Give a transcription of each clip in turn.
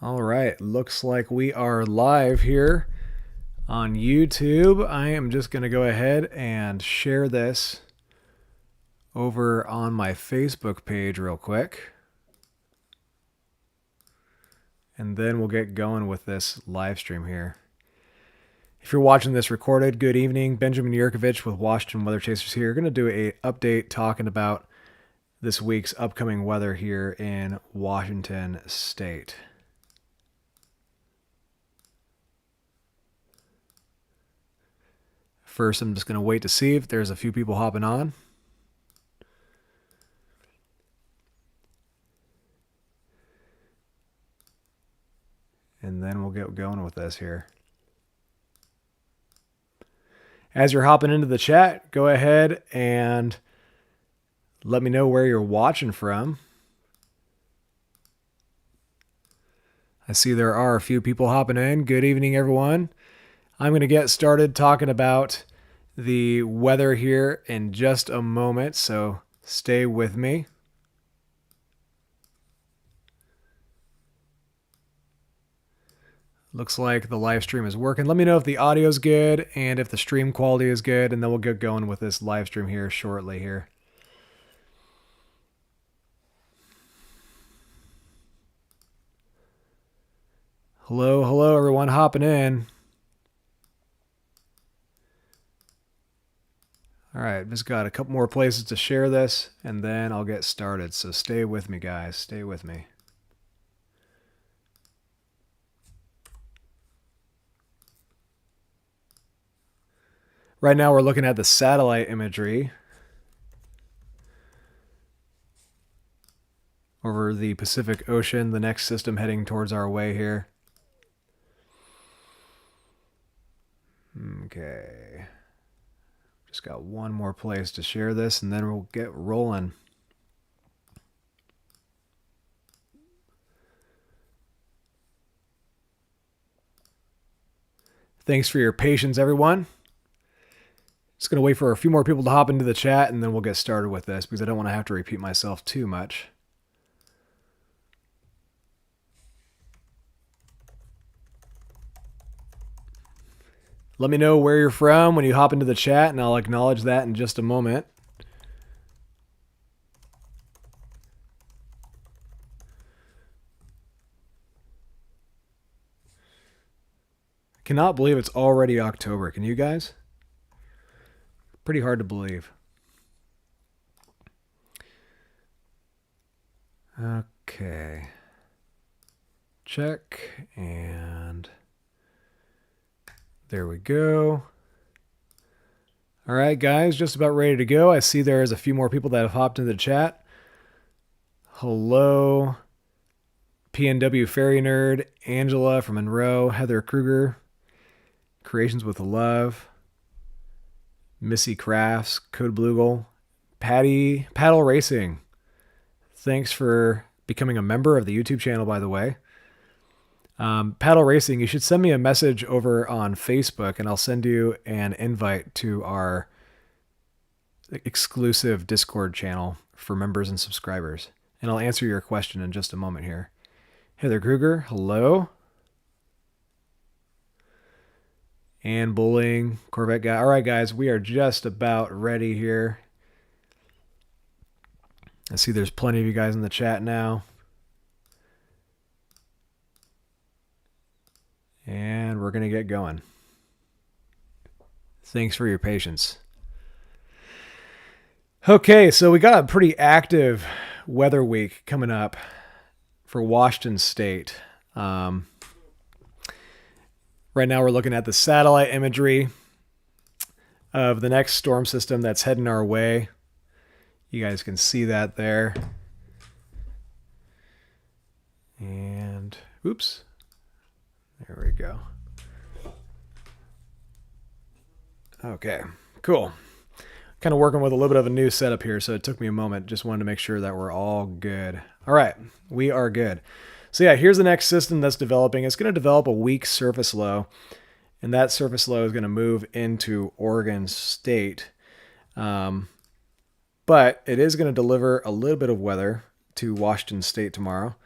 All right, looks like we are live here on YouTube. I am just going to go ahead and share this over on my Facebook page real quick. And then we'll get going with this live stream here. If you're watching this recorded, good evening. Benjamin Yurkovich with Washington Weather Chasers here. Going to do an update talking about this week's upcoming weather here in Washington State. First, I'm just going to wait to see if there's a few people hopping on. And then we'll get going with this here. As you're hopping into the chat, go ahead and let me know where you're watching from. I see there are a few people hopping in. Good evening, everyone. I'm going to get started talking about the weather here in just a moment, so stay with me. Looks like the live stream is working. Let me know if the audio is good and if the stream quality is good, and then we'll get going with this live stream here shortly here. Hello, everyone hopping in. All right, just got a couple more places to share this, and then I'll get started. So stay with me, guys. Stay with me. Right now we're looking at the satellite imagery over the Pacific Ocean, the next system heading towards our way here. Okay. Just got one more place to share this, and then we'll get rolling. Thanks for your patience, everyone. Just going to wait for a few more people to hop into the chat, and then we'll get started with this because I don't want to have to repeat myself too much. Let me know where you're from when you hop into the chat, and I'll acknowledge that in just a moment. Cannot believe it's already October. Can you guys? Pretty hard to believe. Okay. Check, and there we go. All right, guys, just about ready to go. I see there's a few more people that have hopped into the chat. Hello, PNW Fairy Nerd, Angela from Monroe, Heather Kruger, Creations with Love, Missy Crafts, Code Bluegle, Patty, Paddle Racing. Thanks for becoming a member of the YouTube channel, by the way. Paddle Racing, you should send me a message over on Facebook, and I'll send you an invite to our exclusive Discord channel for members and subscribers. And I'll answer your question in just a moment here. Heather Kruger, hello. And Bowling, Corvette Guy. All right, guys, we are just about ready here. I see there's plenty of you guys in the chat now. And we're going to get going. Thanks for your patience. Okay, so we got a pretty active weather week coming up for Washington State. Right now we're looking at the satellite imagery of the next storm system that's heading our way. You guys can see that there. And, oops. There we go. Okay, cool. Kind of working with a little bit of a new setup here, so it took me a moment. Just wanted to make sure that we're all good. All right, we are good. So yeah, here's the next system that's developing. It's going to develop a weak surface low, and that surface low is going to move into Oregon State. But it is going to deliver a little bit of weather to Washington State tomorrow.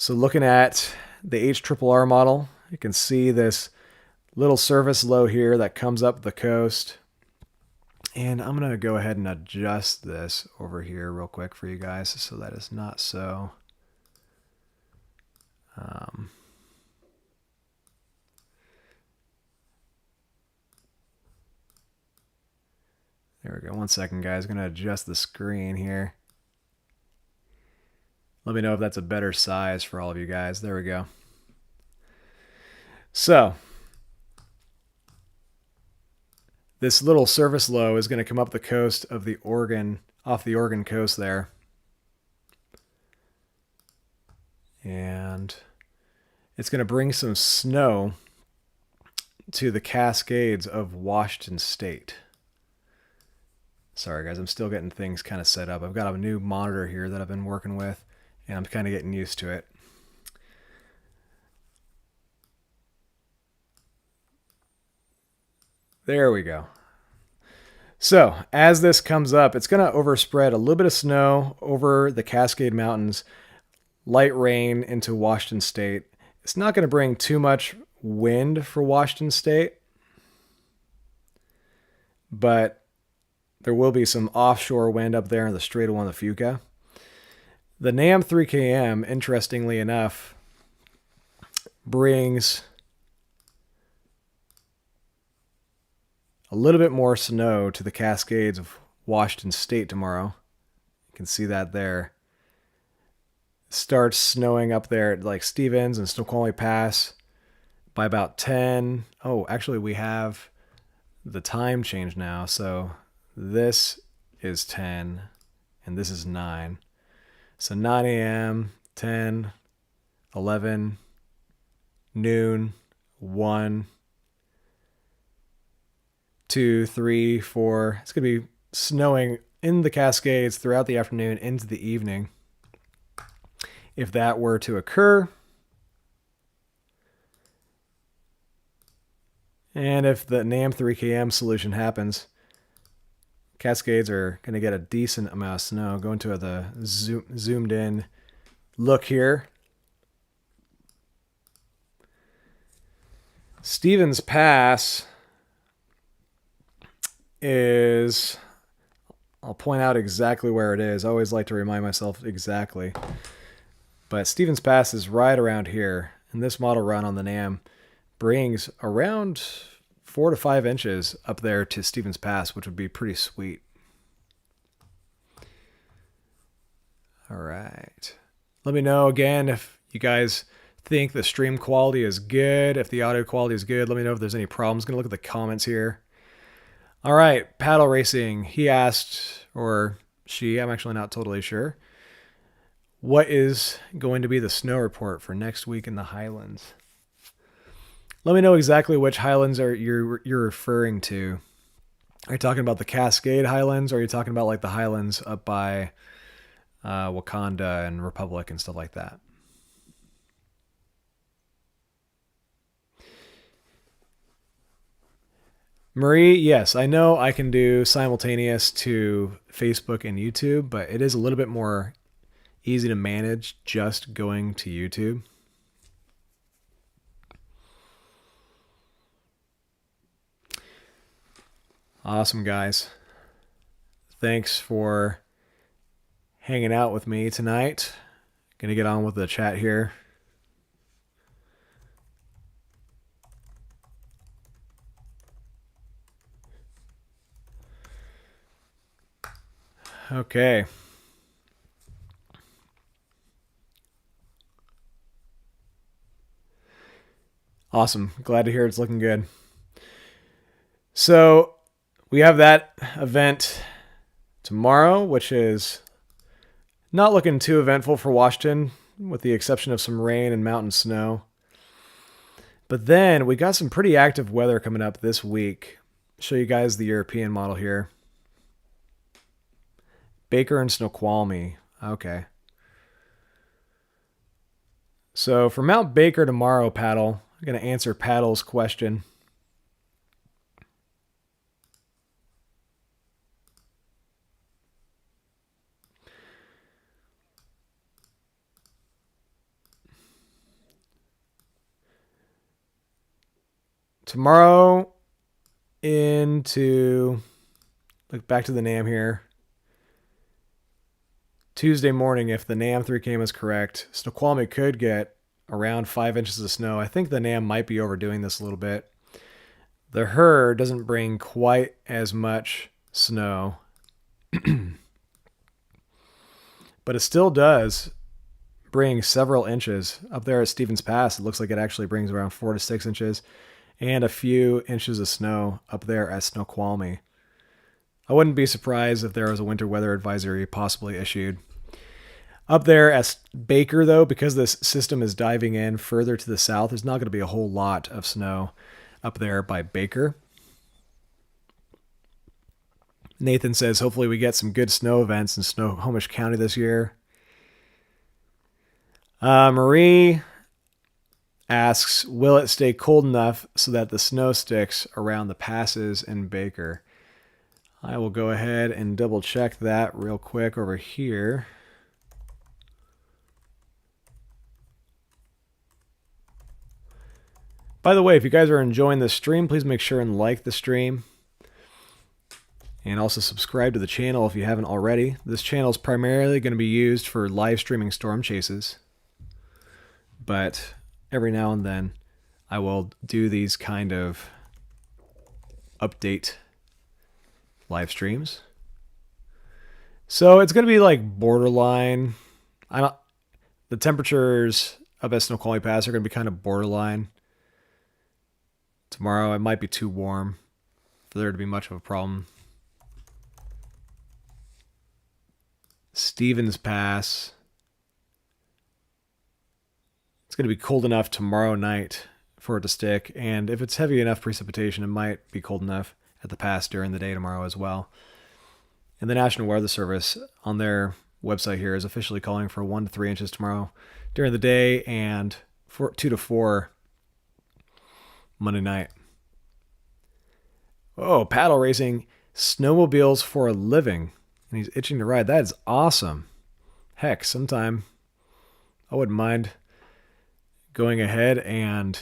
So looking at the HRRR model, you can see this little surface low here that comes up the coast. And I'm going to go ahead and adjust this over here real quick for you guys so that it's not so... there we go. 1 second, guys. I'm going to adjust the screen here. Let me know if that's a better size for all of you guys. There we go. So this little surface low is going to come up the coast of the Oregon, off the Oregon coast there. And it's going to bring some snow to the Cascades of Washington State. Sorry guys, I'm still getting things kind of set up. I've got a new monitor here that I've been working with, and I'm kind of getting used to it. There we go. So as this comes up, it's going to overspread a little bit of snow over the Cascade Mountains, light rain into Washington State. It's not going to bring too much wind for Washington State, but there will be some offshore wind up there in the Strait of Juan de Fuca. The NAM 3KM, interestingly enough, brings a little bit more snow to the Cascades of Washington State tomorrow. You can see that there. It starts snowing up there at like Stevens and Snoqualmie Pass by about 10. Oh, actually we have the time change now. So this is 10 and this is 9. So 9 a.m., 10, 11, noon, 1, 2, 3, 4. It's going to be snowing in the Cascades throughout the afternoon into the evening. If that were to occur, and if the NAM 3KM solution happens, Cascades are going to get a decent amount of snow. Go into the zoomed in look here. Stevens Pass is, I'll point out exactly where it is. I always like to remind myself exactly. But Stevens Pass is right around here. And this model run on the NAM brings around 4 to 5 inches up there to Stevens Pass, which would be pretty sweet. All right. Let me know again if you guys think the stream quality is good, if the audio quality is good. Let me know if there's any problems. I'm going to look at the comments here. All right, Paddle Racing. He asked, or she, I'm actually not totally sure, what is going to be the snow report for next week in the Highlands? Let me know exactly which Highlands you're referring to. Are you talking about the Cascade Highlands, or are you talking about like the Highlands up by Wakanda and Republic and stuff like that? Marie, yes, I know I can do simultaneous to Facebook and YouTube, but it is a little bit more easy to manage just going to YouTube. Awesome, guys. Thanks for hanging out with me tonight. Gonna get on with the chat here. Okay. Awesome. Glad to hear it's looking good. So we have that event tomorrow, which is not looking too eventful for Washington, with the exception of some rain and mountain snow. But then we got some pretty active weather coming up this week. I'll show you guys the European model here. Baker and Snoqualmie. Okay. So for Mount Baker tomorrow, Paddle, I'm going to answer Paddle's question. Tomorrow into, look back to the NAM here. Tuesday morning, if the NAM 3Km is correct, Snoqualmie could get around 5 inches of snow. I think the NAM might be overdoing this a little bit. The HRRR doesn't bring quite as much snow, but it still does bring several inches. Up there at Stevens Pass, it looks like it actually brings around 4 to 6 inches and a few inches of snow up there at Snoqualmie. I wouldn't be surprised if there was a winter weather advisory possibly issued. Up there at Baker, though, because this system is diving in further to the south, there's not going to be a whole lot of snow up there by Baker. Nathan says, hopefully we get some good snow events in Snohomish County this year. Marie asks, will it stay cold enough so that the snow sticks around the passes in Baker? I will go ahead and double check that real quick over here. By the way, if you guys are enjoying this stream, please make sure and like the stream. And also subscribe to the channel if you haven't already. This channel is primarily going to be used for live streaming storm chases. But every now and then, I will do these kind of update live streams. So it's going to be like borderline. The temperatures up at Snoqualmie Pass are going to be kind of borderline. Tomorrow it might be too warm for there to be much of a problem. Stevens Pass. It's going to be cold enough tomorrow night for it to stick, and if it's heavy enough precipitation, it might be cold enough at the pass during the day tomorrow as well. And the National Weather Service on their website here is officially calling for 1 to 3 inches tomorrow during the day and 2 to 4 Monday night. Oh, paddle racing, snowmobiles for a living. And he's itching to ride. That is awesome. Heck, sometime I wouldn't mind going ahead and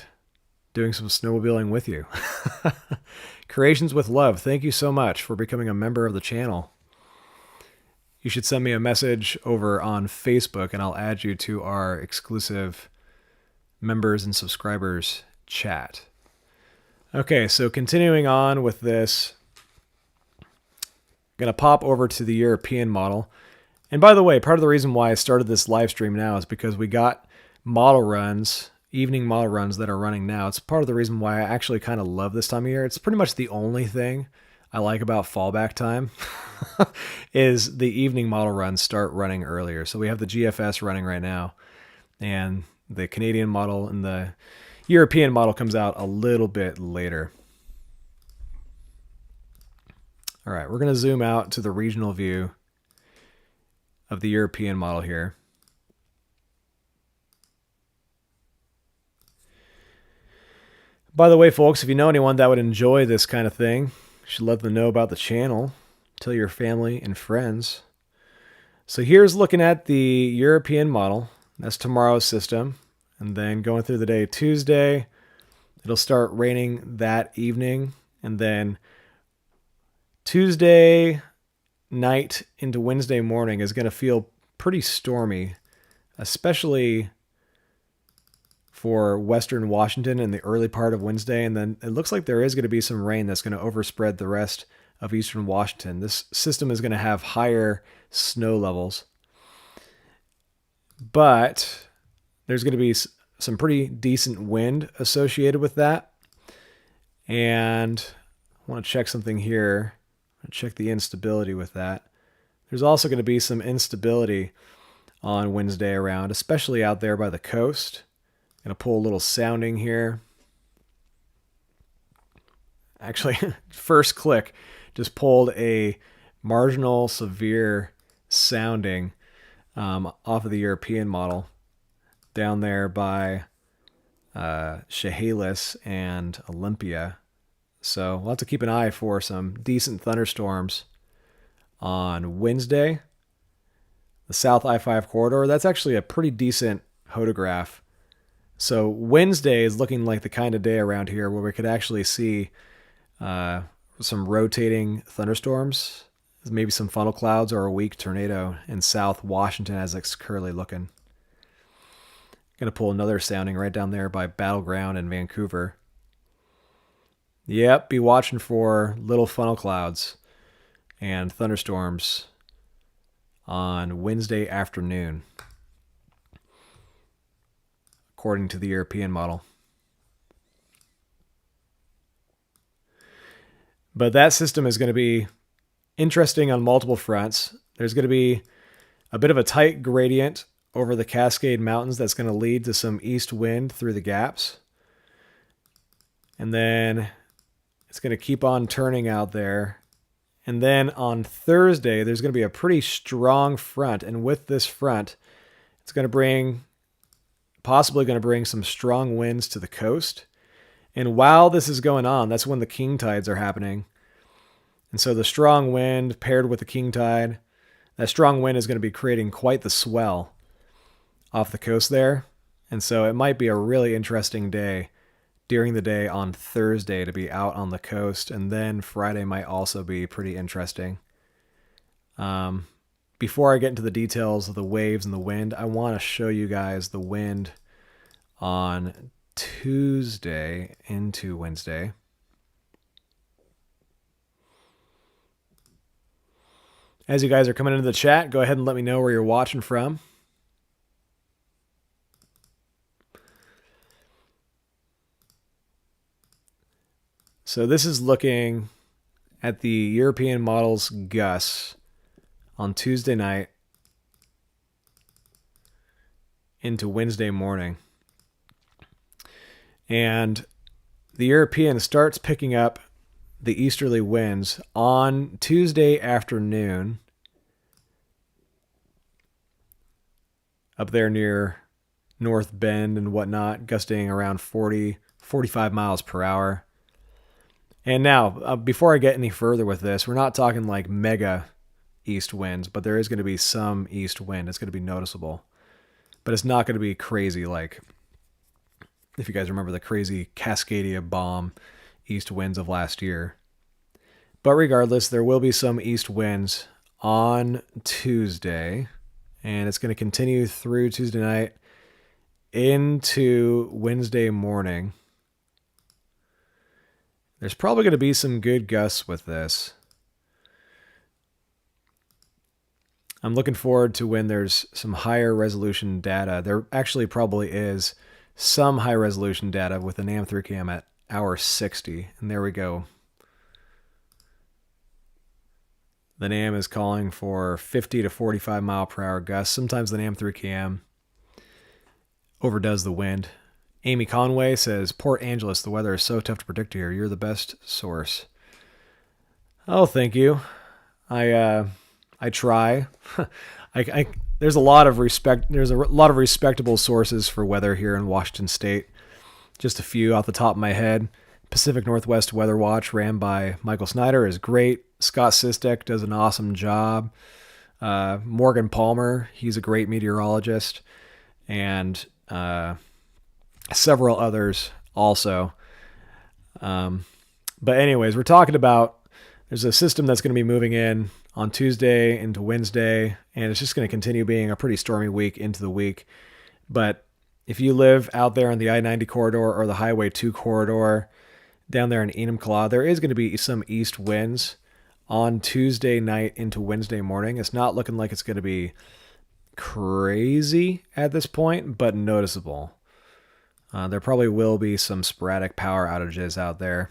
doing some snowmobiling with you. Creations with Love, thank you so much for becoming a member of the channel. You should send me a message over on Facebook and I'll add you to our exclusive members and subscribers chat. Okay, so continuing on with this, I'm going to pop over to the European model. And by the way, part of the reason why I started this live stream now is because we got model runs, evening model runs that are running now. It's part of the reason why I actually kind of love this time of year. It's pretty much the only thing I like about fallback time is the evening model runs start running earlier. So we have the GFS running right now, and the Canadian model and the European model comes out a little bit later. All right, we're going to zoom out to the regional view of the European model here. By the way, folks, if you know anyone that would enjoy this kind of thing, you should let them know about the channel. Tell your family and friends. So here's looking at the European model. That's tomorrow's system. And then going through the day, Tuesday, it'll start raining that evening. And then Tuesday night into Wednesday morning is going to feel pretty stormy, especially for western Washington in the early part of Wednesday. And then it looks like there is going to be some rain that's going to overspread the rest of eastern Washington. This system is going to have higher snow levels, but there's going to be some pretty decent wind associated with that. And I want to check something here. Check the instability with that. There's also going to be some instability on Wednesday around, especially out there by the coast. I'm going to pull a little sounding here. Actually, first click just pulled a marginal severe sounding off of the European model down there by Chehalis and Olympia. So we'll have to keep an eye for some decent thunderstorms on Wednesday. The South I-5 corridor, that's actually a pretty decent hodograph. So Wednesday is looking like the kind of day around here where we could actually see some rotating thunderstorms, maybe some funnel clouds or a weak tornado in South Washington as it's currently looking. Going to pull another sounding right down there by Battleground in Vancouver. Yep, be watching for little funnel clouds and thunderstorms on Wednesday afternoon, according to the European model. But that system is going to be interesting on multiple fronts. There's going to be a bit of a tight gradient over the Cascade Mountains that's going to lead to some east wind through the gaps. And then it's going to keep on turning out there. And then on Thursday, there's going to be a pretty strong front. And with this front, it's going to possibly going to bring some strong winds to the coast. And while this is going on, that's when the king tides are happening. And so the strong wind paired with the king tide, that strong wind is going to be creating quite the swell off the coast there. And so it might be a really interesting day during the day on Thursday to be out on the coast. And then Friday might also be pretty interesting. Before I get into the details of the waves and the wind, I want to show you guys the wind on Tuesday into Wednesday. As you guys are coming into the chat, go ahead and let me know where you're watching from. So this is looking at the European model's gusts on Tuesday night into Wednesday morning. And the European starts picking up the easterly winds on Tuesday afternoon up there near North Bend and whatnot, gusting around 40, 45 miles per hour. And now, before I get any further with this, we're not talking like mega east winds, but there is going to be some east wind. It's going to be noticeable. But it's not going to be crazy like, if you guys remember the crazy Cascadia bomb east winds of last year. But regardless, there will be some east winds on Tuesday, and it's going to continue through Tuesday night into Wednesday morning. There's probably going to be some good gusts with this. I'm looking forward to when there's some higher resolution data. There actually probably is some high resolution data with the NAM3CAM at hour 60. And there we go. The NAM is calling for 50 to 45 mile per hour gusts. Sometimes the NAM3CAM overdoes the wind. Amy Conway says, Port Angeles, the weather is so tough to predict here. You're the best source. Oh, thank you. I try. There's a lot of respectable sources for weather here in Washington State. Just a few off the top of my head. Pacific Northwest Weather Watch, ran by Michael Snyder, is great. Scott Sistek does an awesome job. Morgan Palmer, he's a great meteorologist. And several others also. But anyways, we're talking about, there's a system that's going to be moving in on Tuesday into Wednesday, and it's just going to continue being a pretty stormy week into the week. But if you live out there on the I-90 corridor or the Highway 2 corridor down there in Enumclaw, there is going to be some east winds on Tuesday night into Wednesday morning. It's not looking like it's going to be crazy at this point, but noticeable. There probably will be some sporadic power outages out there.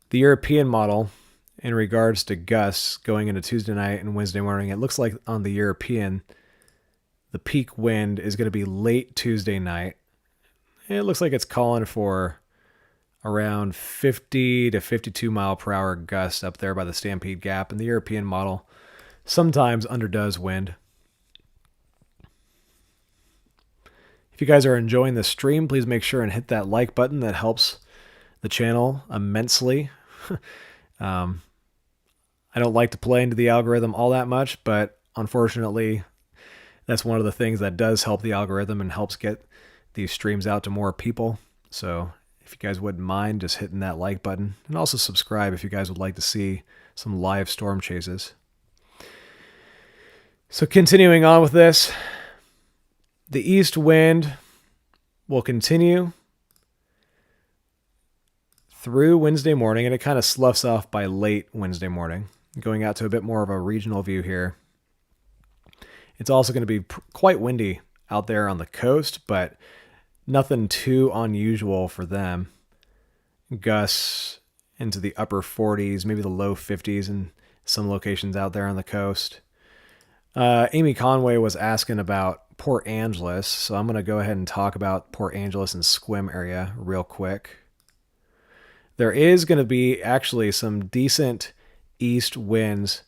The European model, in regards to gusts going into Tuesday night and Wednesday morning, it looks like on the European, the peak wind is going to be late Tuesday night. It looks like it's calling for around 50 to 52 mile per hour gusts up there by the Stampede Gap, and the European model sometimes underdoes wind. If you guys are enjoying the stream, please make sure and hit that like button. That helps the channel immensely. I don't like to play into the algorithm all that much, but unfortunately, that's one of the things that does help the algorithm and helps get these streams out to more people. So if you guys wouldn't mind just hitting that like button, and also subscribe if you guys would like to see some live storm chases. So continuing on with this, the east wind will continue through Wednesday morning, and it kind of sloughs off by late Wednesday morning, going out to a bit more of a regional view here. It's also going to be quite windy out there on the coast, but nothing too unusual for them. Gusts into the upper 40s, maybe the low 50s in some locations out there on the coast. Amy Conway was asking about Port Angeles, so I'm going to go ahead and talk about Port Angeles and Sequim area real quick. There is going to be actually some decent east winds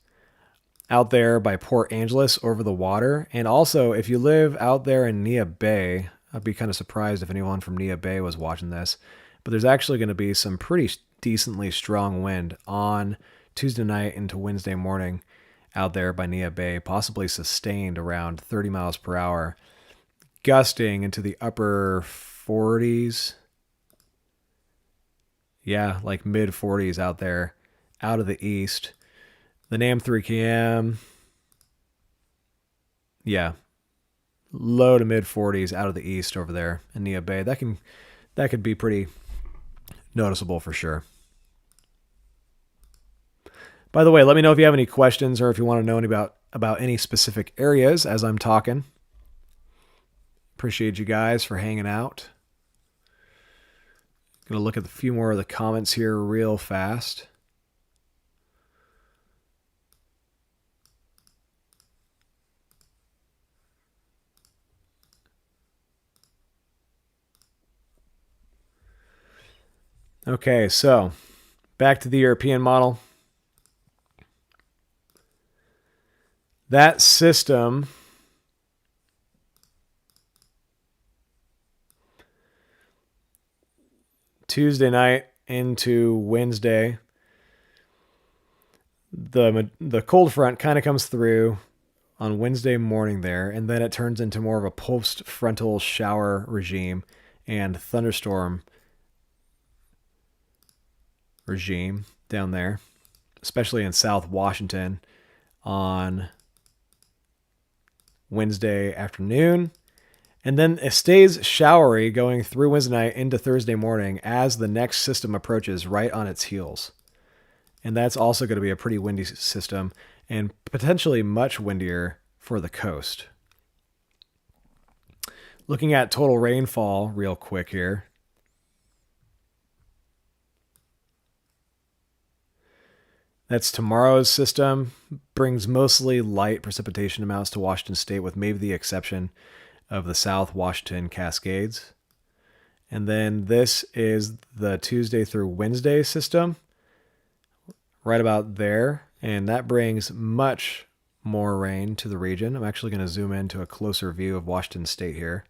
out there by Port Angeles over the water. And also, if you live out there in Neah Bay, I'd be kind of surprised if anyone from Neah Bay was watching this, but there's actually going to be some pretty decently strong wind on Tuesday night into Wednesday morning out there by Neah Bay, possibly sustained around 30 miles per hour, gusting into the upper 40s. Yeah, like mid 40s out there, out of the east. The NAM 3KM, yeah, low to mid 40s out of the east over there in Neah Bay. That could be pretty noticeable for sure. By the way, let me know if you have any questions or if you want to know about any specific areas as I'm talking. Appreciate you guys for hanging out. Going to look at a few more of the comments here real fast. Okay, so back to the European model. That system Tuesday night into Wednesday, the cold front kind of comes through on Wednesday morning there, and then it turns into more of a post-frontal shower regime and thunderstorm regime down there, especially in South Washington on Wednesday afternoon. And then it stays showery going through Wednesday night into Thursday morning as the next system approaches right on its heels. And that's also going to be a pretty windy system and potentially much windier for the coast. Looking at total rainfall real quick here. That's tomorrow's system. Brings mostly light precipitation amounts to Washington State, with maybe the exception of the South Washington Cascades. And then this is the Tuesday through Wednesday system, right about there. And that brings much more rain to the region. I'm actually going to zoom into a closer view of Washington State here.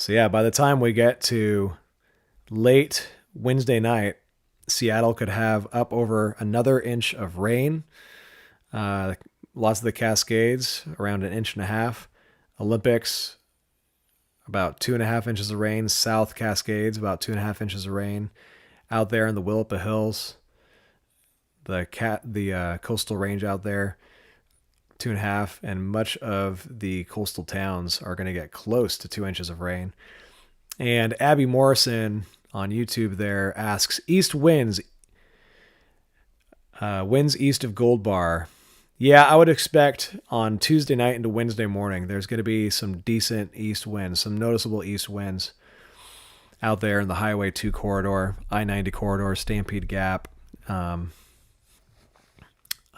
So yeah, by the time we get to late Wednesday night, Seattle could have up over another inch of rain. Lots of the Cascades, around 1.5 inches. Olympics, about 2.5 inches of rain. South Cascades, about 2.5 inches of rain. Out there in the Willapa Hills, the coastal range out there, 2.5, and much of the coastal towns are going to get close to 2 inches of rain. And Abby Morrison on YouTube there asks, east winds, winds east of Gold Bar. Yeah, I would expect on Tuesday night into Wednesday morning, there's going to be some decent east winds, some noticeable east winds out there in the Highway 2 corridor, I-90 corridor, Stampede Gap. I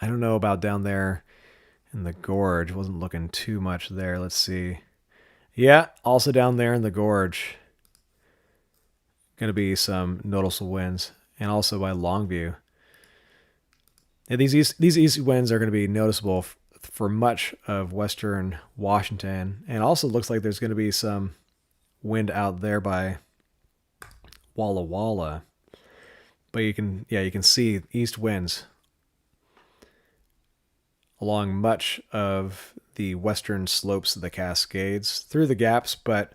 don't know about down there in the gorge. Wasn't looking too much there. Let's see. Yeah, also down there in the gorge, going to be some noticeable winds, and also by Longview. Yeah, these east winds are going to be noticeable for much of western Washington, and also looks like there's going to be some wind out there by Walla Walla. But you can see east winds along much of the western slopes of the Cascades through the gaps, but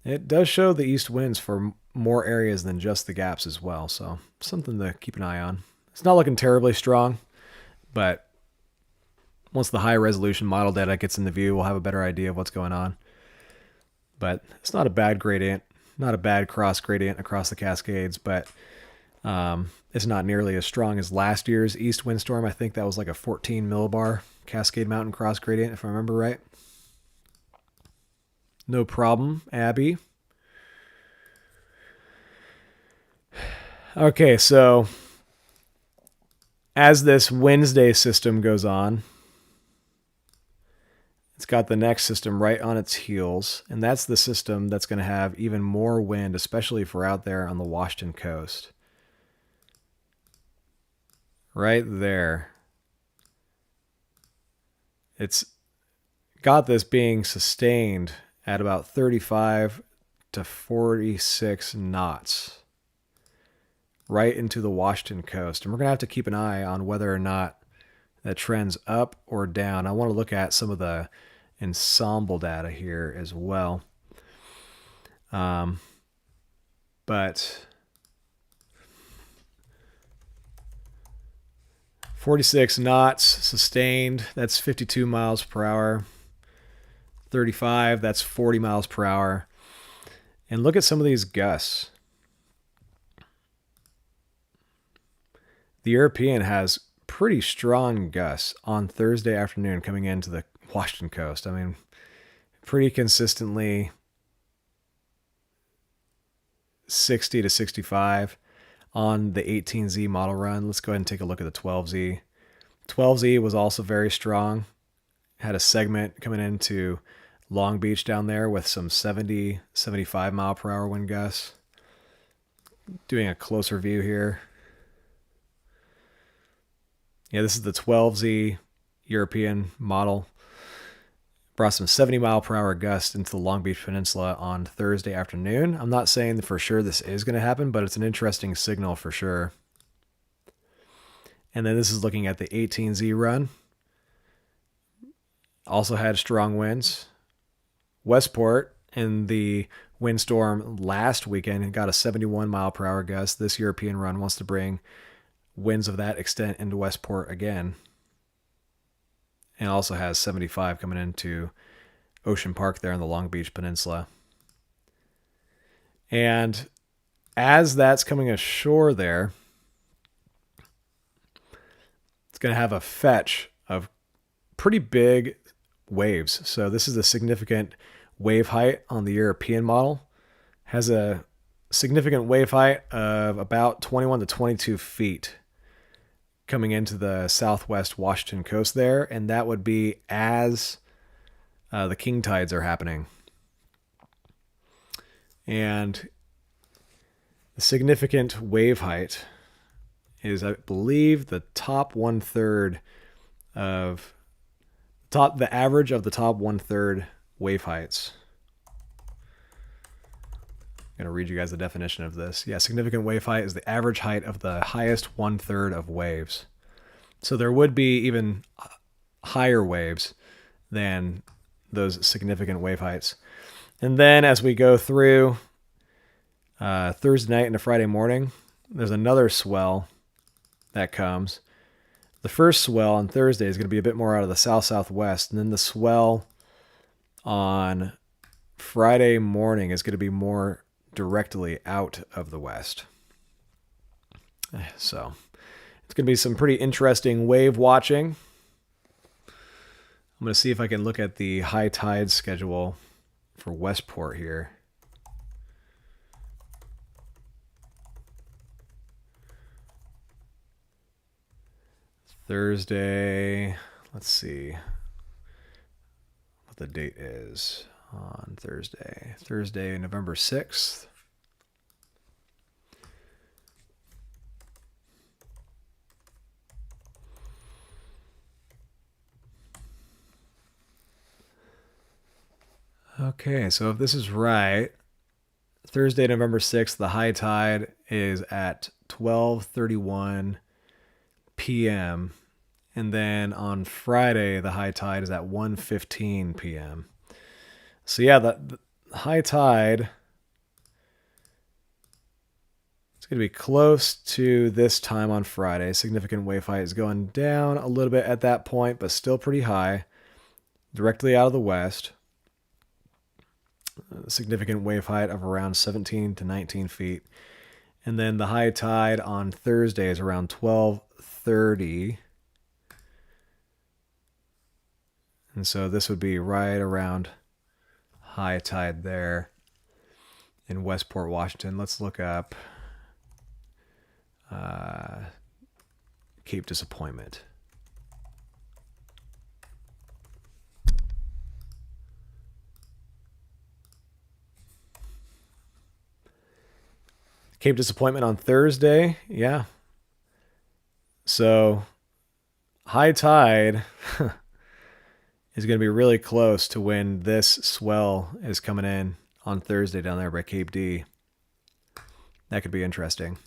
it does show the east winds for more areas than just the gaps as well. So something to keep an eye on. It's not looking terribly strong, but once the high resolution model data gets into view, we'll have a better idea of what's going on. But it's not a bad gradient, not a bad cross gradient across the Cascades, but it's not nearly as strong as last year's east windstorm. I think that was like a 14 millibar Cascade Mountain cross gradient, if I remember right. No problem, Abby. Okay, so as this Wednesday system goes on, it's got the next system right on its heels, and that's the system that's going to have even more wind, especially for out there on the Washington coast. Right there. It's got this being sustained at about 35 to 46 knots right into the Washington coast. And we're going to have to keep an eye on whether or not that trends up or down. I want to look at some of the ensemble data here as well. But 46 knots sustained, that's 52 miles per hour. 35, that's 40 miles per hour. And look at some of these gusts. The European has pretty strong gusts on Thursday afternoon coming into the Washington coast. I mean, pretty consistently 60 to 65 on the 18Z model run. Let's go ahead and take a look at the 12Z. 12Z was also very strong. Had a segment coming into Long Beach down there with some 70, 75 mile per hour wind gusts. Doing a closer view here. Yeah, this is the 12Z European model. Brought some 70 mile per hour gusts into the Long Beach Peninsula on Thursday afternoon. I'm not saying for sure this is going to happen, but it's an interesting signal for sure. And then this is looking at the 18Z run. Also had strong winds. Westport in the windstorm last weekend got a 71 mile per hour gust. This European run wants to bring winds of that extent into Westport again. And also has 75 coming into Ocean Park there in the Long Beach Peninsula. And as that's coming ashore there, it's going to have a fetch of pretty big waves. So this is a significant wave height on the European model. Has a significant wave height of about 21 to 22 feet coming into the southwest Washington coast there, and that would be as the king tides are happening. And the significant wave height is, I believe, the top 1/3 of the average of the top 1/3 wave heights. I'm going to read you guys the definition of this. Yeah, significant wave height is the average height of the highest 1/3 of waves. So there would be even higher waves than those significant wave heights. And then as we go through Thursday night into Friday morning, there's another swell that comes. The first swell on Thursday is going to be a bit more out of the south-southwest, and then the swell on Friday morning is going to be more directly out of the west. So it's going to be some pretty interesting wave watching. I'm going to see if I can look at the high tide schedule for Westport here. Thursday, let's see what the date is on Thursday. Thursday, November 6th. Okay, so if this is right, Thursday, November 6th, the high tide is at 12:31 p.m. And then on Friday, the high tide is at 1:15 p.m. So yeah, the high tide, it's going to be close to this time on Friday. Significant wave height is going down a little bit at that point, but still pretty high. Directly out of the west. Significant wave height of around 17 to 19 feet. And then the high tide on Thursday is around 12:30. And so this would be right around high tide there in Westport, Washington. Let's look up Cape Disappointment. Cape Disappointment on Thursday. Yeah. So high tide is going to be really close to when this swell is coming in on Thursday down there by Cape D. That could be interesting.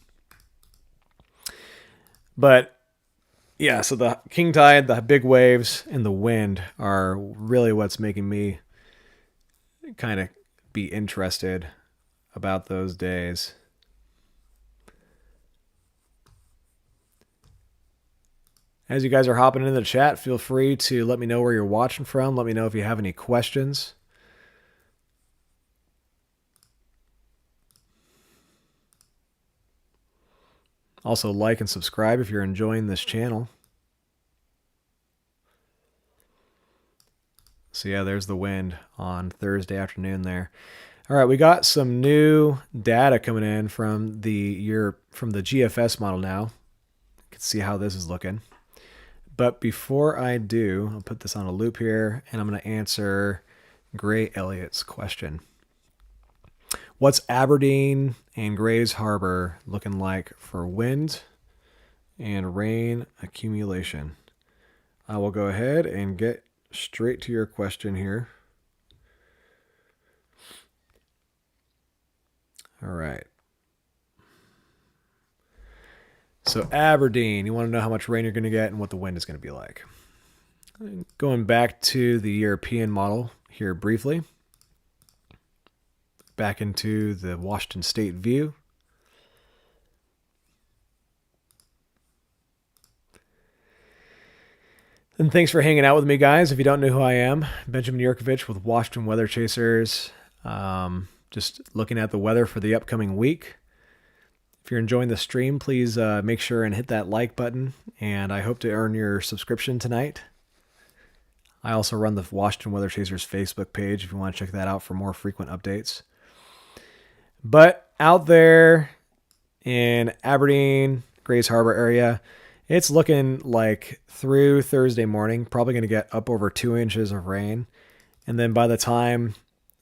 But yeah, so the king tide, the big waves, and the wind are really what's making me kind of be interested about those days. As you guys are hopping into the chat, feel free to let me know where you're watching from. Let me know if you have any questions. Also, like and subscribe if you're enjoying this channel. So yeah, there's the wind on Thursday afternoon there. All right, we got some new data coming in from the GFS model now. You can see how this is looking. But before I do, I'll put this on a loop here, and I'm going to answer Gray Elliott's question. What's Aberdeen and Grays Harbor looking like for wind and rain accumulation? I will go ahead and get straight to your question here. All right. So Aberdeen, you want to know how much rain you're going to get and what the wind is going to be like. Going back to the European model here briefly. Back into the Washington State view. And thanks for hanging out with me, guys. If you don't know who I am, Benjamin Yurkovich with Washington Weather Chasers. Just looking at the weather for the upcoming week. If you're enjoying the stream, please make sure and hit that like button. And I hope to earn your subscription tonight. I also run the Washington Weather Chasers Facebook page if you want to check that out for more frequent updates. But out there in Aberdeen, Grays Harbor area, it's looking like through Thursday morning, probably going to get up over 2 inches of rain. And then by the time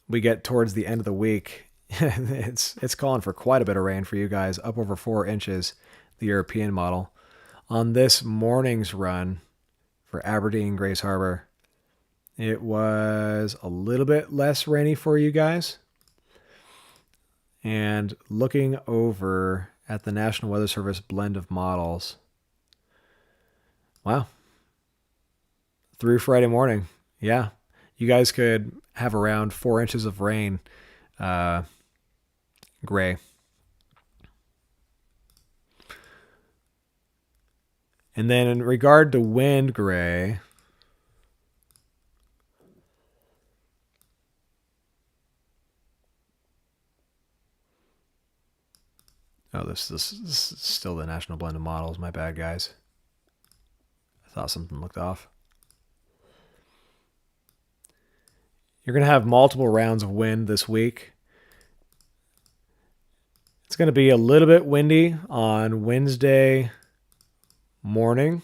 we get towards the end of the week, it's calling for quite a bit of rain for you guys, up over 4 inches, the European model. On this morning's run for Aberdeen, Grays Harbor, it was a little bit less rainy for you guys. And looking over at the National Weather Service blend of models, wow. Through Friday morning, yeah. You guys could have around 4 inches of rain, gray. And then in regard to wind gray, oh, this is still the National Blend of Models. My bad, guys. I thought something looked off. You're going to have multiple rounds of wind this week. It's going to be a little bit windy on Wednesday morning,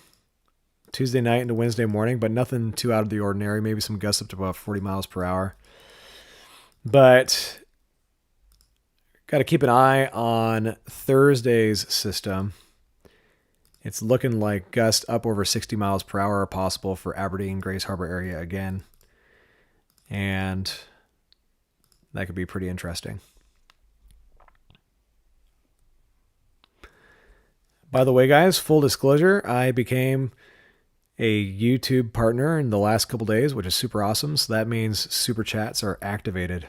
Tuesday night into Wednesday morning, but nothing too out of the ordinary. Maybe some gusts up to about 40 miles per hour. But got to keep an eye on Thursday's system. It's looking like gusts up over 60 miles per hour are possible for Aberdeen, Grays Harbor area again. And that could be pretty interesting. By the way, guys, full disclosure, I became a YouTube partner in the last couple days, which is super awesome. So that means super chats are activated.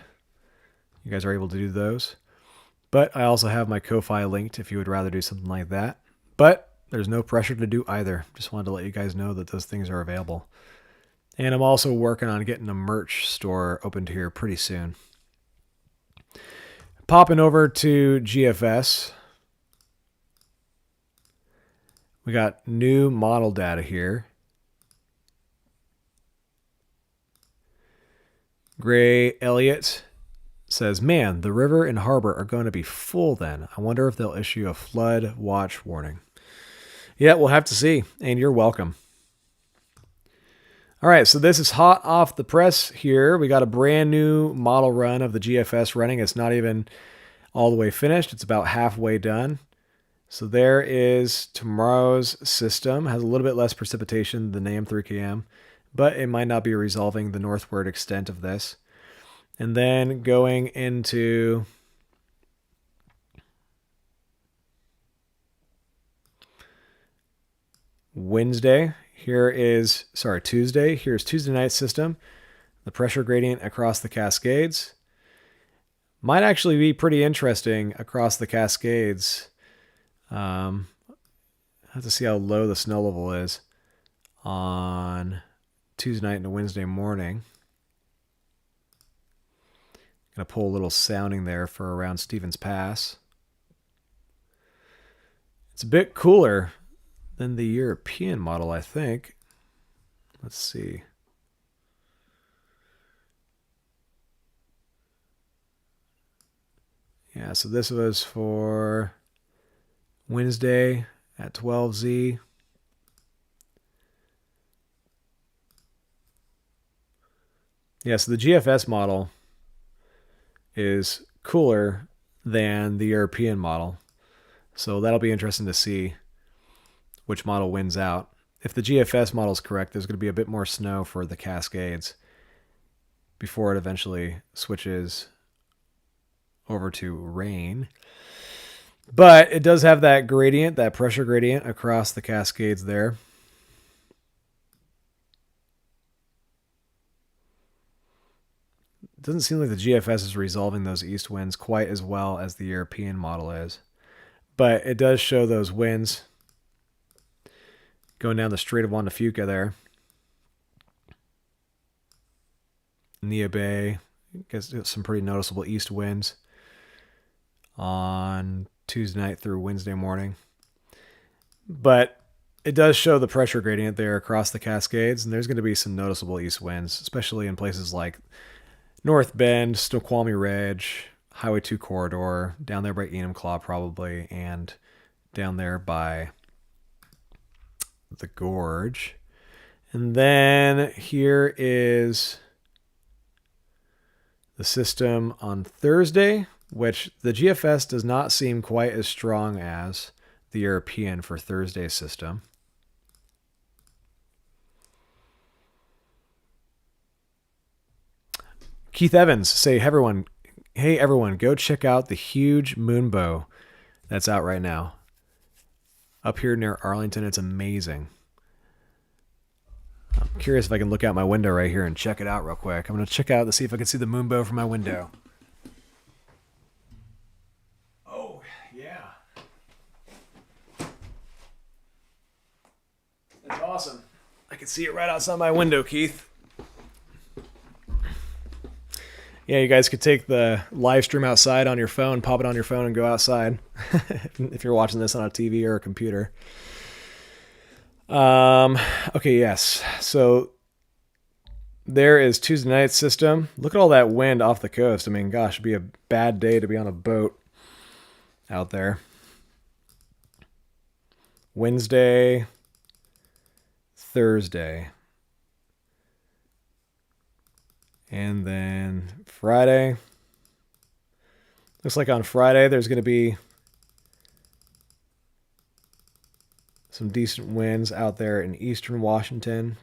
You guys are able to do those. But I also have my Ko-Fi linked if you would rather do something like that. But there's no pressure to do either. Just wanted to let you guys know that those things are available. And I'm also working on getting a merch store opened here pretty soon. Popping over to GFS. We got new model data here. Gray Elliott says, man, the river and harbor are going to be full then. I wonder if they'll issue a flood watch warning. Yeah, we'll have to see. And you're welcome. All right, so this is hot off the press here. We got a brand new model run of the GFS running. It's not even all the way finished. It's about halfway done. So there is tomorrow's system. Has a little bit less precipitation than the AM3KM, but it might not be resolving the northward extent of this. And then going into Tuesday. Here's Tuesday night system. The pressure gradient across the Cascades. Might actually be pretty interesting across the Cascades. I have to see how low the snow level is on Tuesday night and Wednesday morning. Gonna pull a little sounding there for around Stevens Pass. It's a bit cooler than the European model, I think. Let's see. Yeah, so this was for Wednesday at 12Z. Yeah, so the GFS model is cooler than the European model. So that'll be interesting to see which model wins out. If the GFS model is correct, there's going to be a bit more snow for the Cascades before it eventually switches over to rain. But it does have that gradient, that pressure gradient across the Cascades there. It doesn't seem like the GFS is resolving those east winds quite as well as the European model is. But it does show those winds going down the Strait of Juan de Fuca there. Nia Bay gets some pretty noticeable east winds on Tuesday night through Wednesday morning. But it does show the pressure gradient there across the Cascades, and there's going to be some noticeable east winds, especially in places like North Bend, Snoqualmie Ridge, Highway 2 corridor, down there by Enumclaw probably, and down there by the Gorge. And then here is the system on Thursday, which the GFS does not seem quite as strong as the European for Thursday's system. Keith Evans, hey everyone, go check out the huge moonbow that's out right now. Up here near Arlington, it's amazing. I'm curious if I can look out my window right here and check it out real quick. I'm going to check out to see if I can see the moonbow from my window. Oh, yeah. That's awesome. I can see it right outside my window, Keith. Yeah, you guys could take the live stream outside on your phone, pop it on your phone, and go outside if you're watching this on a TV or a computer. Okay, yes. So there is Tuesday night system. Look at all that wind off the coast. I mean, gosh, it'd be a bad day to be on a boat out there. Wednesday, Thursday. And then Friday. Looks like on Friday there's going to be some decent winds out there in eastern Washington.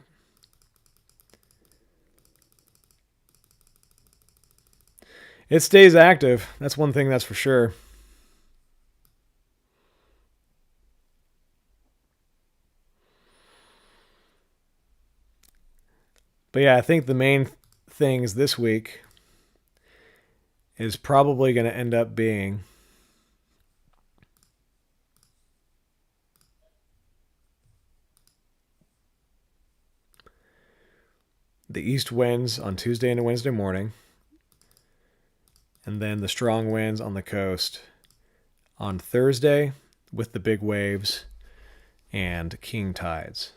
It stays active. That's one thing that's for sure. But yeah, I think the main things this week is probably going to end up being the east winds on Tuesday and Wednesday morning, and then the strong winds on the coast on Thursday with the big waves and king tides.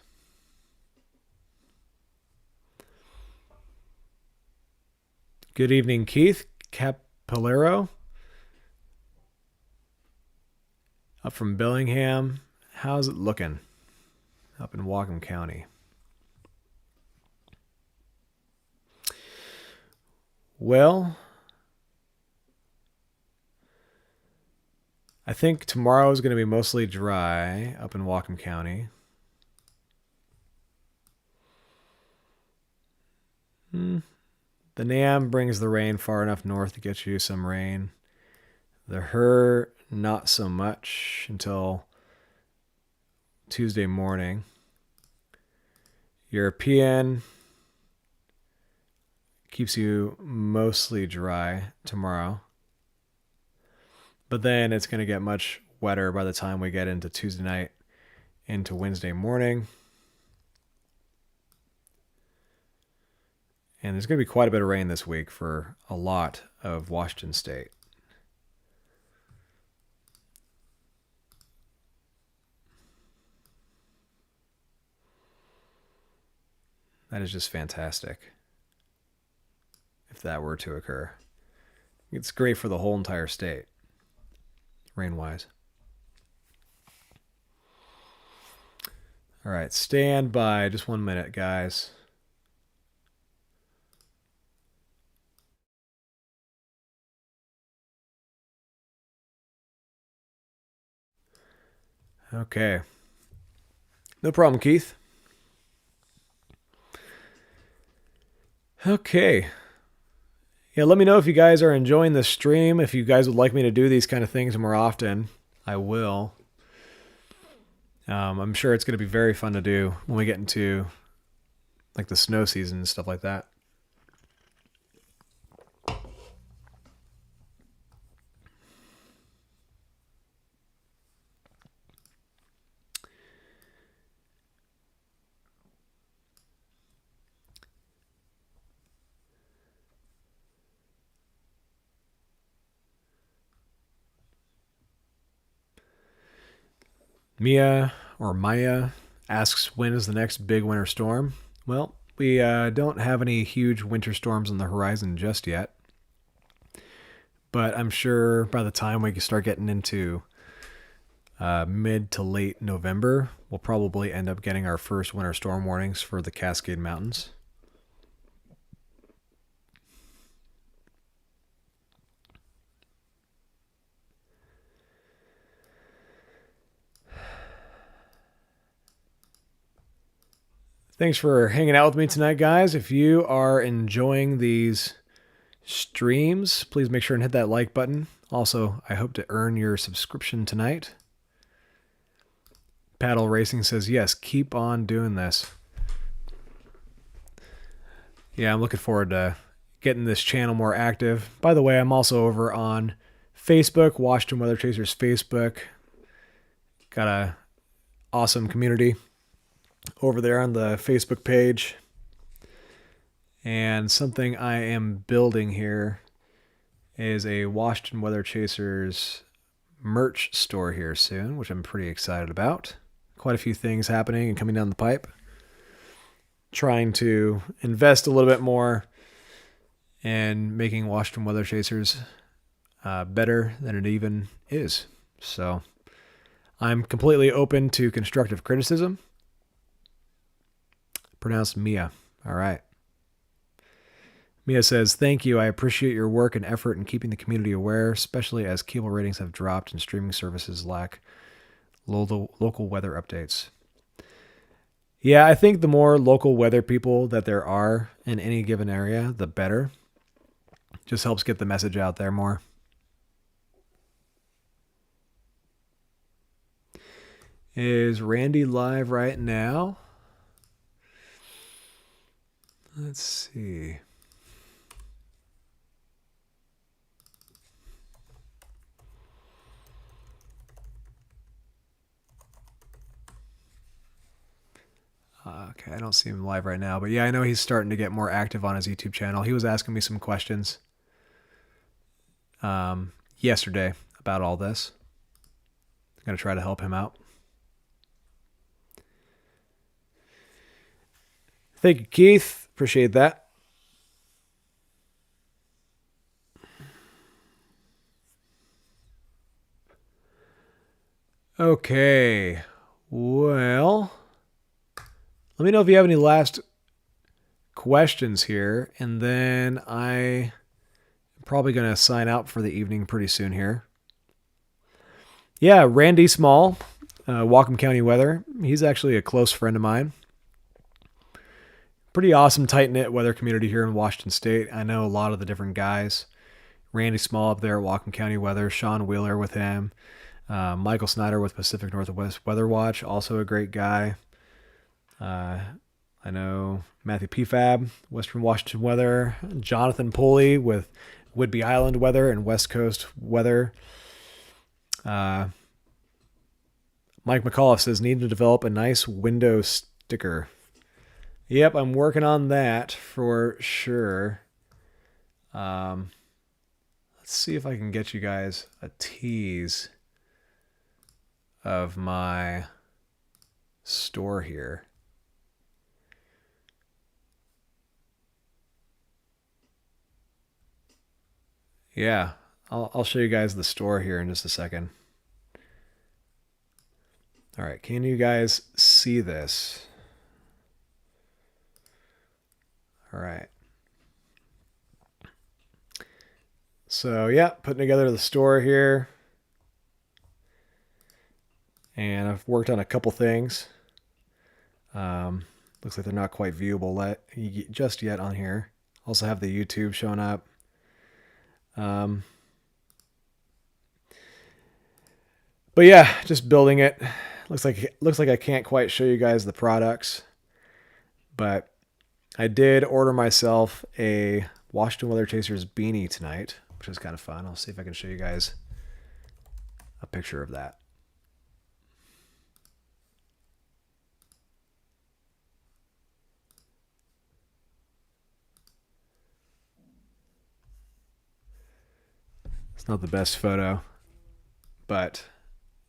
Good evening, Keith Capillero, up from Bellingham. How's it looking up in Whatcom County? Well, I think tomorrow is going to be mostly dry up in Whatcom County. The NAM brings the rain far enough north to get you some rain. The HER, not so much until Tuesday morning. European keeps you mostly dry tomorrow. But then it's going to get much wetter by the time we get into Tuesday night into Wednesday morning. And there's going to be quite a bit of rain this week for a lot of Washington State. That is just fantastic if that were to occur. It's great for the whole entire state, rain-wise. All right, stand by just 1 minute, guys. Okay. No problem, Keith. Okay. Yeah, let me know if you guys are enjoying the stream. If you guys would like me to do these kind of things more often, I will. I'm sure it's going to be very fun to do when we get into like the snow season and stuff like that. Mia or Maya asks, when is the next big winter storm? Well, we don't have any huge winter storms on the horizon just yet. But I'm sure by the time we start getting into mid to late November, we'll probably end up getting our first winter storm warnings for the Cascade Mountains. Thanks for hanging out with me tonight, guys. If you are enjoying these streams, please make sure and hit that like button. Also, I hope to earn your subscription tonight. Paddle Racing says, yes, keep on doing this. Yeah, I'm looking forward to getting this channel more active. By the way, I'm also over on Facebook, Washington Weather Chasers Facebook. Got a awesome community over there on the Facebook page. And something I am building here is a Washington Weather Chasers merch store here soon, which I'm pretty excited about. Quite a few things happening and coming down the pipe. Trying to invest a little bit more in making Washington Weather Chasers better than it even is. So I'm completely open to constructive criticism. Pronounced Mia. All right. Mia says, thank you. I appreciate your work and effort in keeping the community aware, especially as cable ratings have dropped and streaming services lack local weather updates. Yeah, I think the more local weather people that there are in any given area, the better. Just helps get the message out there more. Is Randy live right now? Let's see. Okay, I don't see him live right now, but yeah, I know he's starting to get more active on his YouTube channel. He was asking me some questions yesterday about all this. I'm going to try to help him out. Thank you, Keith. Appreciate that. Okay. Well, let me know if you have any last questions here, and then I'm probably going to sign out for the evening pretty soon here. Yeah, Randy Small, Whatcom County Weather. He's actually a close friend of mine. Pretty awesome, tight-knit weather community here in Washington State. I know a lot of the different guys. Randy Small up there at Whatcom County Weather. Sean Wheeler with him. Michael Snyder with Pacific Northwest Weather Watch, also a great guy. I know Matthew Pfab, Western Washington Weather. Jonathan Pulley with Whidbey Island Weather and West Coast Weather. Mike McAuliffe says, need to develop a nice window sticker. Yep, I'm working on that for sure. Let's see if I can get you guys a tease of my store here. Yeah, I'll show you guys the store here in just a second. All right, can you guys see this? All right. So yeah, putting together the store here. And I've worked on a couple things. Looks like they're not quite viewable just yet on here. Also have the YouTube showing up. But yeah, just building it. Looks like I can't quite show you guys the products, but I did order myself a Washington Weather Chasers beanie tonight, which is kind of fun. I'll see if I can show you guys a picture of that. It's not the best photo, but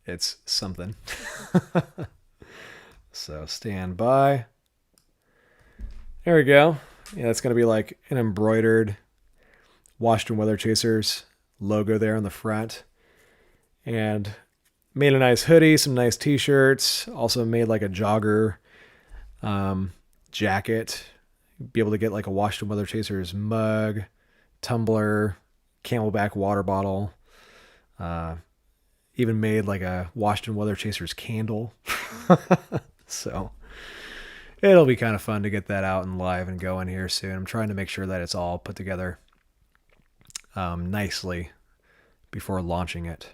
it's something. So stand by. There we go. Yeah, it's going to be like an embroidered Washington Weather Chasers logo there on the front. And made a nice hoodie, some nice t-shirts. Also made like a jogger jacket. Be able to get like a Washington Weather Chasers mug, tumbler, Camelback water bottle. Even made like a Washington Weather Chasers candle. So it'll be kind of fun to get that out and live and going here soon. I'm trying to make sure that it's all put together nicely before launching it.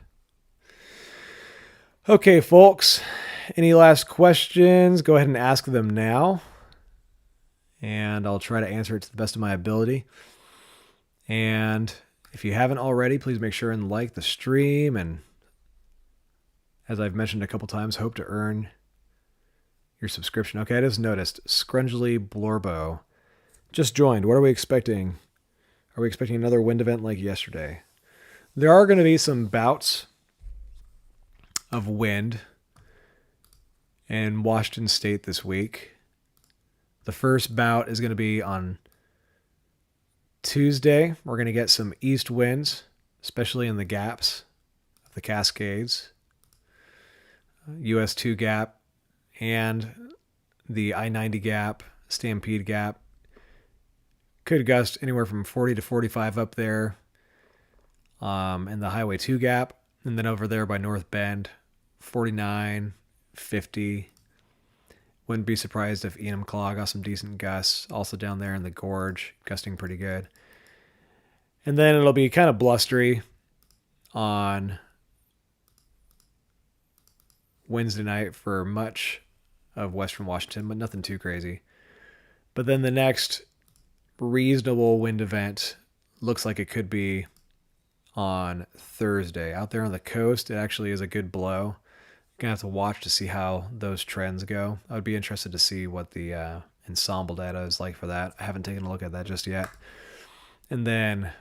Okay, folks, any last questions? Go ahead and ask them now, and I'll try to answer it to the best of my ability. And if you haven't already, please make sure and like the stream. And as I've mentioned a couple times, hope to earn your subscription. Okay, I just noticed Scrungely Blorbo just joined. What are we expecting? Are we expecting another wind event like yesterday? There are going to be some bouts of wind in Washington State this week. The first bout is going to be on Tuesday. We're going to get some east winds, especially in the gaps of the Cascades, US 2 gap, and the I-90 gap, Stampede gap. Could gust anywhere from 40 to 45 up there, and the Highway 2 gap, and then over there by North Bend, 49, 50. Wouldn't be surprised if Enumclaw got some decent gusts. Also down there in the gorge, gusting pretty good. And then it'll be kind of blustery on Wednesday night for much of Western Washington, but nothing too crazy. But then the next reasonable wind event looks like it could be on Thursday. Out there on the coast, it actually is a good blow. Gonna have to watch to see how those trends go. I would be interested to see what the ensemble data is like for that. I haven't taken a look at that just yet. And then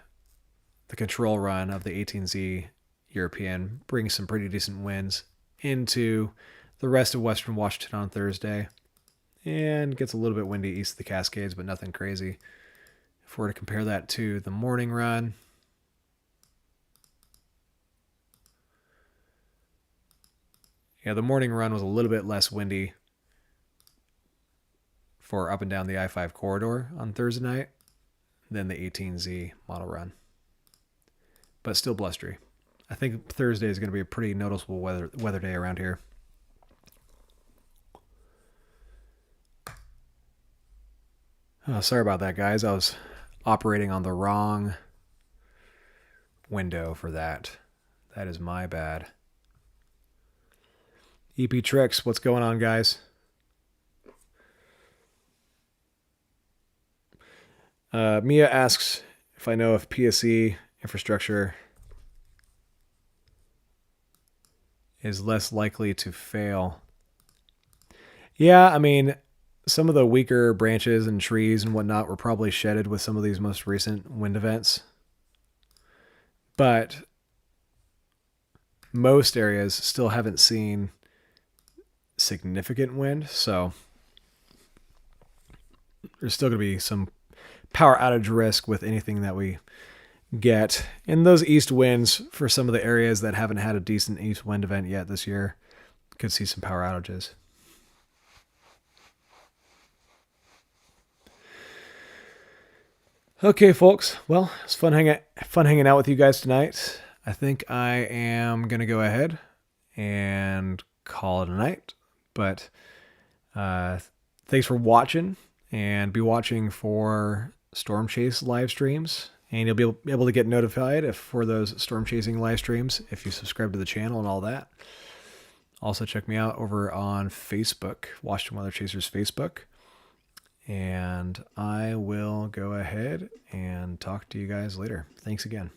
the control run of the 18Z European brings some pretty decent winds into the rest of Western Washington on Thursday, and gets a little bit windy east of the Cascades, but nothing crazy. If we're to compare that to the morning run, yeah, the morning run was a little bit less windy for up and down the I-5 corridor on Thursday night than the 18Z model run, but still blustery. I think Thursday is going to be a pretty noticeable weather day around here. Oh, sorry about that, guys. I was operating on the wrong window for that. That is my bad. EP Tricks, what's going on, guys? Mia asks if I know if PSE infrastructure is less likely to fail. Yeah, I mean, some of the weaker branches and trees and whatnot were probably shedded with some of these most recent wind events. But most areas still haven't seen significant wind, so there's still going to be some power outage risk with anything that we get. And those east winds for some of the areas that haven't had a decent east wind event yet this year could see some power outages. Okay, folks. Well, it's fun hanging out with you guys tonight. I think I am going to go ahead and call it a night. But thanks for watching, and be watching for Storm Chase live streams. And you'll be able to get notified for those storm chasing live streams if you subscribe to the channel and all that. Also, check me out over on Facebook, Washington Weather Chasers Facebook. And I will go ahead and talk to you guys later. Thanks again.